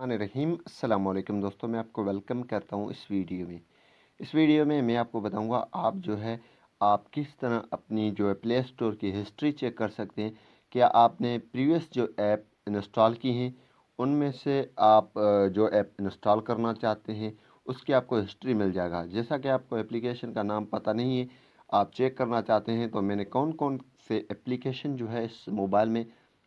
रहीम अस्सलाम वालेकुम दोस्तों, मैं आपको वेलकम करता हूँ इस वीडियो में मैं आपको बताऊँगा आप जो है आप किस तरह अपनी जो है प्ले स्टोर की हिस्ट्री चेक कर सकते हैं। क्या आपने प्रीवियस जो ऐप इंस्टॉल की हैं उनमें से आप जो ऐप इंस्टॉल करना चाहते हैं उसकी आपको हिस्ट्री मिल जाएगा। जैसा कि आपको एप्लीकेशन का नाम पता नहीं है, आप चेक करना चाहते हैं तो मैंने कौन कौन से एप्लीकेशन जो है इस मोबाइल में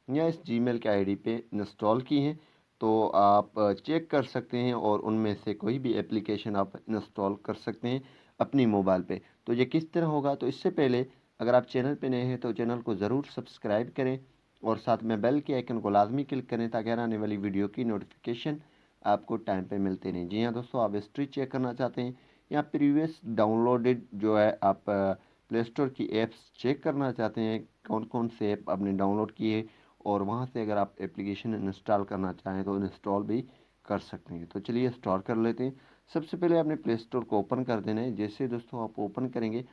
या इस जीमेल के आईडी पे इंस्टॉल की हैं, तो आप चेक कर सकते हैं और उनमें से कोई भी एप्लीकेशन आप इंस्टॉल कर सकते हैं अपनी मोबाइल पे। तो ये किस तरह होगा, तो इससे पहले अगर आप चैनल पे नए हैं तो चैनल को ज़रूर सब्सक्राइब करें और साथ में बेल के आइकन को लाजमी क्लिक करें ताकि आने वाली वीडियो की नोटिफिकेशन आपको टाइम पे मिलते रहें। जी हाँ दोस्तों, आप हिस्ट्री चेक करना चाहते हैं या प्रीवियस डाउनलोडेड जो है आप प्ले स्टोर की ऐप्स चेक करना चाहते हैं, कौन कौन से ऐप आपने डाउनलोड किए और वहाँ से अगर आप एप्लीकेशन इंस्टॉल करना चाहें तो इंस्टॉल भी कर सकते हैं। तो चलिए इंस्टॉल कर लेते हैं। सबसे पहले आपने प्ले स्टोर को ओपन कर देना है। जैसे दोस्तों आप ओपन करेंगे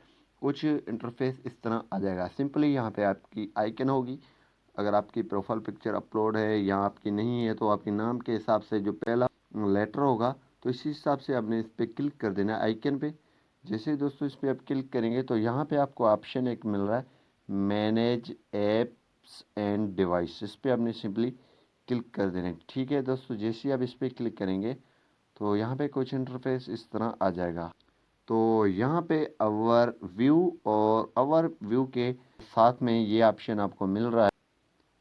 कुछ इंटरफेस इस तरह आ जाएगा। सिंपली यहाँ पे आपकी आइकन होगी। अगर आपकी प्रोफाइल पिक्चर अपलोड है या आपकी नहीं है तो आपके नाम के हिसाब से जो पहला लेटर होगा तो इसी हिसाब से आपने इस पर क्लिक कर देना है आइकन पे। जैसे ही दोस्तों इस पर आप क्लिक करेंगे तो यहाँ पे आपको ऑप्शन एक मिल रहा है, मैनेज ऐप्स एंड डिवाइस। इस पर आपने सिंपली क्लिक कर देना है। ठीक है दोस्तों, जैसे ही आप इस पर क्लिक करेंगे तो यहाँ पे कुछ इंटरफेस इस तरह आ जाएगा। तो यहाँ पे अवर व्यू के साथ में ये ऑप्शन आपको मिल रहा है।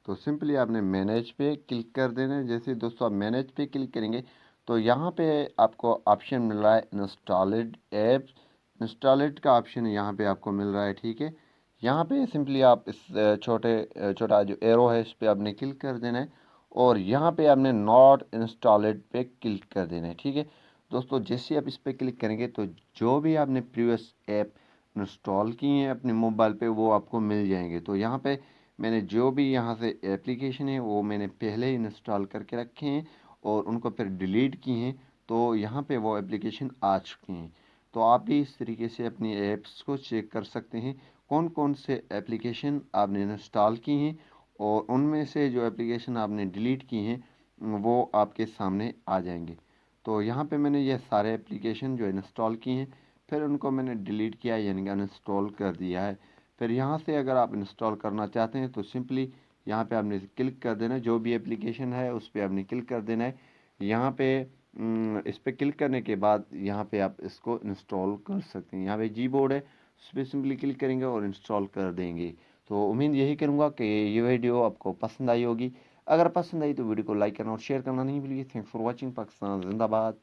तो सिंपली आपने मैनेज पे क्लिक कर देना है। जैसे दोस्तों आप मैनेज पे क्लिक करेंगे तो यहाँ पे आपको ऑप्शन मिल रहा है इंस्टॉलेड ऐप्स। इंस्टॉलेड का ऑप्शन यहाँ पे आपको मिल रहा है। ठीक है, यहाँ पे सिंपली आप इस छोटा जो एरो है इस पर आपने क्लिक कर देना है और यहाँ पे आपने नॉट इंस्टॉलेड पे क्लिक कर देना है। ठीक है दोस्तों, जैसे आप इस पर क्लिक करेंगे तो जो भी आपने प्रीवियस ऐप इंस्टॉल की हैं अपने मोबाइल पे वो आपको मिल जाएंगे। तो यहाँ पे मैंने जो भी यहाँ से एप्लीकेशन है वो मैंने पहले ही इंस्टॉल करके रखे हैं और उनको फिर डिलीट किए हैं, तो यहाँ पे वो एप्लीकेशन आ चुके हैं। तो आप भी इस तरीके से अपनी ऐप्स को चेक कर सकते हैं कौन कौन से एप्लीकेशन आपने इंस्टॉल की हैं और उनमें से जो एप्लीकेशन आपने डिलीट की हैं वो आपके सामने आ जाएंगे। तो यहाँ पे मैंने ये सारे एप्लीकेशन जो इंस्टॉल किए हैं फिर उनको मैंने डिलीट किया यानी कि अनइंस्टॉल कर दिया है। फिर यहाँ से अगर आप इंस्टॉल करना चाहते हैं तो सिंपली यहाँ पे आपने क्लिक कर देना है, जो भी एप्लीकेशन है उस पर आपने क्लिक कर देना है। यहाँ पे इस पर क्लिक करने के बाद यहाँ पे आप इसको इंस्टॉल कर सकते हैं। यहाँ पे जी बोर्ड है उस पर सिंपली क्लिक करेंगे और इंस्टॉल कर देंगे। तो उम्मीद यही करूँगा कि ये वीडियो आपको पसंद आई होगी। अगर पसंद आई तो वीडियो को लाइक करना और शेयर करना नहीं भूलिए। Thanks for watching. पाकिस्तान जिंदाबाद।